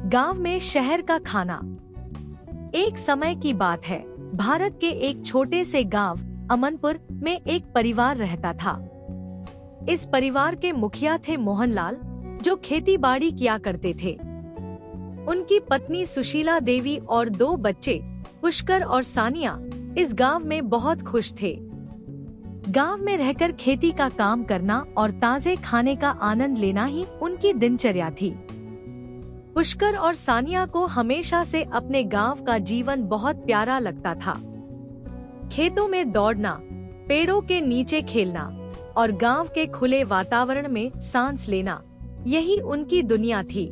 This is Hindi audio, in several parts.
गांव में शहर का खाना। एक समय की बात है, भारत के एक छोटे से गांव अमनपुर में एक परिवार रहता था। इस परिवार के मुखिया थे मोहनलाल, जो खेती बाड़ी किया करते थे। उनकी पत्नी सुशीला देवी और 2 बच्चे पुष्कर और सानिया इस गांव में बहुत खुश थे। गांव में रहकर खेती का काम करना और ताजे खाने का आनंद लेना ही उनकी दिनचर्या थी। पुष्कर और सानिया को हमेशा से अपने गांव का जीवन बहुत प्यारा लगता था। खेतों में दौड़ना, पेड़ों के नीचे खेलना और गांव के खुले वातावरण में सांस लेना, यही उनकी दुनिया थी।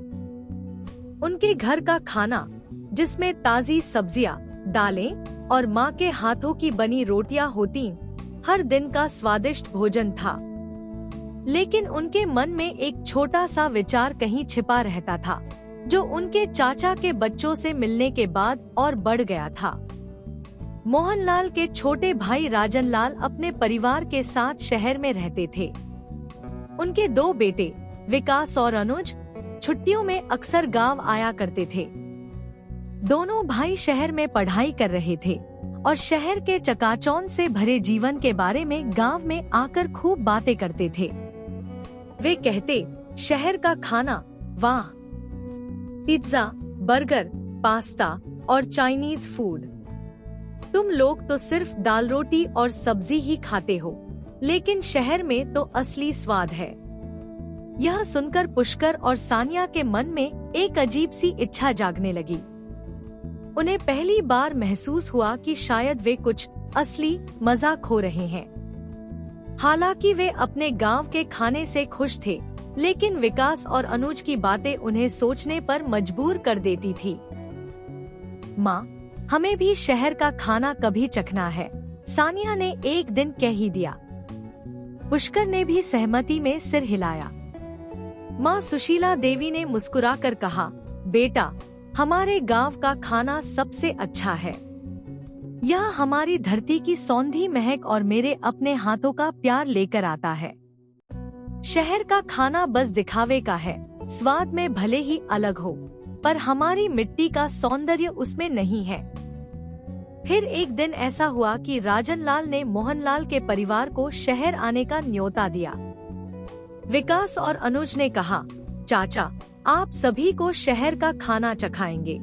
उनके घर का खाना, जिसमें ताजी सब्जियां, दालें और माँ के हाथों की बनी रोटियां होती, हर दिन का स्वादिष्ट भोजन था। लेकिन उनके मन में एक छोटा सा विचार कहीं छिपा रहता था, जो उनके चाचा के बच्चों से मिलने के बाद और बढ़ गया था। मोहनलाल के छोटे भाई राजनलाल अपने परिवार के साथ शहर में रहते थे। उनके 2 बेटे विकास और अनुज छुट्टियों में अक्सर गांव आया करते थे। दोनों भाई शहर में पढ़ाई कर रहे थे और शहर के चकाचौंध से भरे जीवन के बारे में गांव में आकर खूब बातें करते थे। वे कहते, शहर का खाना, वाह! पिज्जा, बर्गर, पास्ता और चाइनीज फूड। तुम लोग तो सिर्फ दाल रोटी और सब्जी ही खाते हो, लेकिन शहर में तो असली स्वाद है। यह सुनकर पुष्कर और सानिया के मन में एक अजीब सी इच्छा जागने लगी। उन्हें पहली बार महसूस हुआ कि शायद वे कुछ असली मजा खो रहे हैं। हालांकि वे अपने गांव के खाने से खुश थे, लेकिन विकास और अनुज की बातें उन्हें सोचने पर मजबूर कर देती थी। माँ, हमें भी शहर का खाना कभी चखना है, सानिया ने एक दिन कह ही दिया। पुष्कर ने भी सहमति में सिर हिलाया। माँ सुशीला देवी ने मुस्कुराकर कहा, बेटा, हमारे गांव का खाना सबसे अच्छा है। यह हमारी धरती की सौंधी महक और मेरे अपने हाथों का प्यार लेकर आता है। शहर का खाना बस दिखावे का है, स्वाद में भले ही अलग हो, पर हमारी मिट्टी का सौंदर्य उसमें नहीं है। फिर एक दिन ऐसा हुआ कि राजनलाल ने मोहनलाल के परिवार को शहर आने का न्योता दिया। विकास और अनुज ने कहा, चाचा, आप सभी को शहर का खाना चखाएंगे।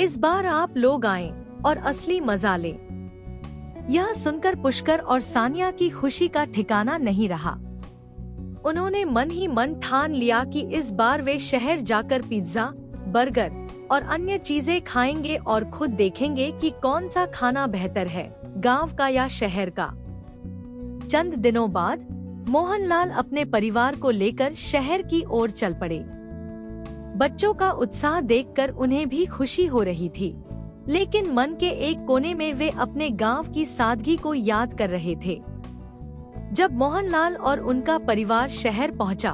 इस बार आप लोग आएं और असली मजा लें। यह सुनकर पुष्कर और सानिया की खुशी का ठिकाना नहीं रहा। उन्होंने मन ही मन ठान लिया कि इस बार वे शहर जाकर पिज्जा, बर्गर और अन्य चीजें खाएंगे और खुद देखेंगे कि कौन सा खाना बेहतर है, गांव का या शहर का। चंद दिनों बाद मोहनलाल अपने परिवार को लेकर शहर की ओर चल पड़े। बच्चों का उत्साह देखकर उन्हें भी खुशी हो रही थी, लेकिन मन के एक कोने में वे अपने गांव की सादगी को याद कर रहे थे। जब मोहनलाल और उनका परिवार शहर पहुंचा,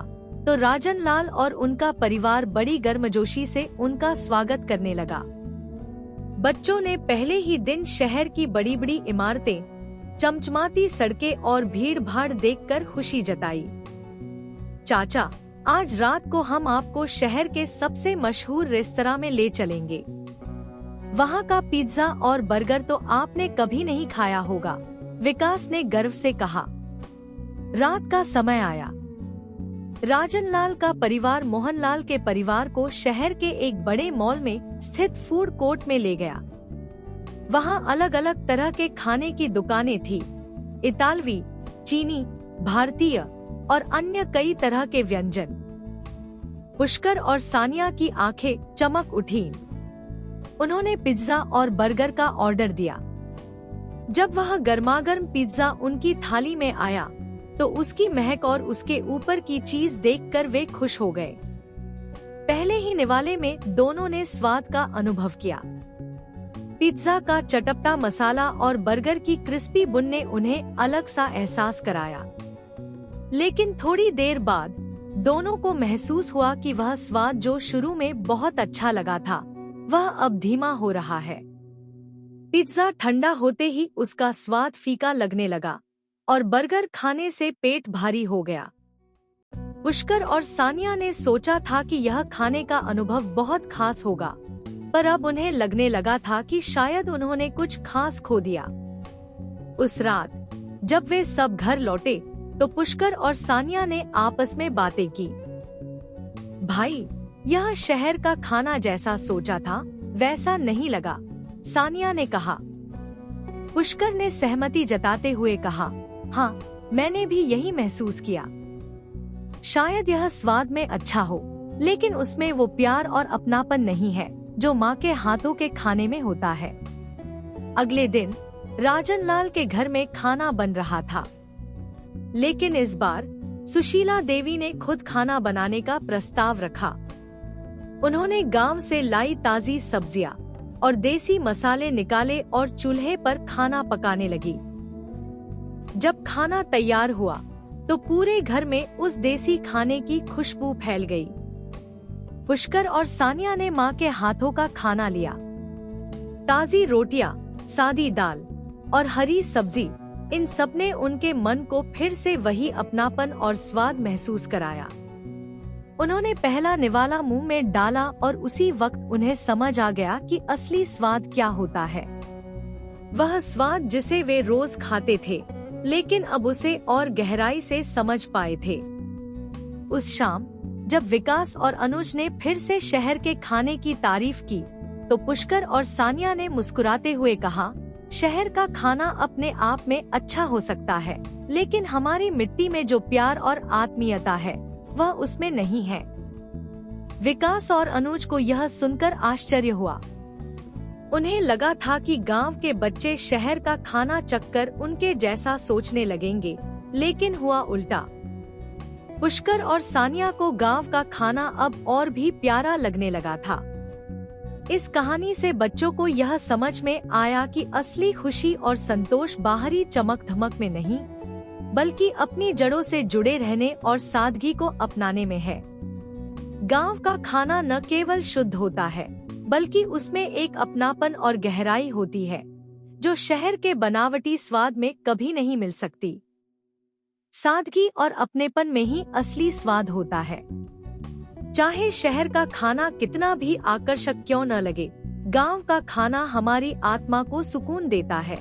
तो राजनलाल और उनका परिवार बड़ी गर्मजोशी से उनका स्वागत करने लगा। बच्चों ने पहले ही दिन शहर की बड़ी बड़ी इमारतें, चमचमाती सड़कें और भीड़ भाड़ देखकर खुशी जताई। चाचा, आज रात को हम आपको शहर के सबसे मशहूर रेस्तरां में ले चलेंगे। वहाँ का पिज्जा और बर्गर तो आपने कभी नहीं खाया होगा, विकास ने गर्व से कहा। रात का समय आया। राजनलाल का परिवार मोहनलाल के परिवार को शहर के एक बड़े मॉल में स्थित फूड कोर्ट में ले गया। वहाँ अलग अलग तरह के खाने की दुकानें थी, इतालवी, चीनी, भारतीय और अन्य कई तरह के व्यंजन। पुष्कर और सानिया की आंखें चमक उठी। उन्होंने पिज्जा और बर्गर का ऑर्डर दिया। जब वह गर्मागर्म पिज्जा उनकी थाली में आया, तो उसकी महक और उसके ऊपर की चीज देखकर वे खुश हो गए। पहले ही निवाले में दोनों ने स्वाद का अनुभव किया। पिज्जा का चटपटा मसाला और बर्गर की क्रिस्पी बुन ने उन्हें अलग सा एहसास कराया। लेकिन थोड़ी देर बाद दोनों को महसूस हुआ कि वह स्वाद जो शुरू में बहुत अच्छा लगा था, वह अब धीमा हो रहा है। पिज्जा ठंडा होते ही उसका स्वाद फीका लगने लगा और बर्गर खाने से पेट भारी हो गया। पुष्कर और सानिया ने सोचा था कि यह खाने का अनुभव बहुत खास होगा, पर अब उन्हें लगने लगा था कि शायद उन्होंने कुछ खास खो दिया। उस रात जब वे सब घर लौटे तो पुष्कर और सानिया ने आपस में बातें की। भाई, यह शहर का खाना जैसा सोचा था वैसा नहीं लगा, सानिया ने कहा। पुष्कर ने सहमति जताते हुए कहा, हाँ, मैंने भी यही महसूस किया। शायद यह स्वाद में अच्छा हो, लेकिन उसमें वो प्यार और अपनापन नहीं है जो माँ के हाथों के खाने में होता है। अगले दिन राजन लाल के घर में खाना बन रहा था, लेकिन इस बार सुशीला देवी ने खुद खाना बनाने का प्रस्ताव रखा। उन्होंने गांव से लाई ताजी सब्जियां और देसी मसाले निकाले और चूल्हे पर खाना पकाने लगी। जब खाना तैयार हुआ तो पूरे घर में उस देसी खाने की खुशबू फैल गई। पुष्कर और सानिया ने माँ के हाथों का खाना लिया। ताजी रोटियां, सादी दाल और हरी सब्जी, इन सब ने उनके मन को फिर से वही अपनापन और स्वाद महसूस कराया। उन्होंने पहला निवाला मुंह में डाला और उसी वक्त उन्हें समझ आ गया कि असली स्वाद क्या होता है। वह स्वाद जिसे वे रोज खाते थे, लेकिन अब उसे और गहराई से समझ पाए थे। उस शाम जब विकास और अनुज ने फिर से शहर के खाने की तारीफ की, तो पुष्कर और सानिया ने मुस्कुराते हुए कहा, शहर का खाना अपने आप में अच्छा हो सकता है, लेकिन हमारी मिट्टी में जो प्यार और आत्मीयता है वह उसमें नहीं है। विकास और अनुज को यह सुनकर आश्चर्य हुआ। उन्हें लगा था कि गांव के बच्चे शहर का खाना चखकर उनके जैसा सोचने लगेंगे, लेकिन हुआ उल्टा। पुष्कर और सानिया को गांव का खाना अब और भी प्यारा लगने लगा था। इस कहानी से बच्चों को यह समझ में आया कि असली खुशी और संतोष बाहरी चमक धमक में नहीं, बल्कि अपनी जड़ों से जुड़े रहने और सादगी को अपनाने में है। गांव का खाना न केवल शुद्ध होता है, बल्कि उसमें एक अपनापन और गहराई होती है जो शहर के बनावटी स्वाद में कभी नहीं मिल सकती। सादगी और अपनेपन में ही असली स्वाद होता है। चाहे शहर का खाना कितना भी आकर्षक क्यों न लगे, गांव का खाना हमारी आत्मा को सुकून देता है।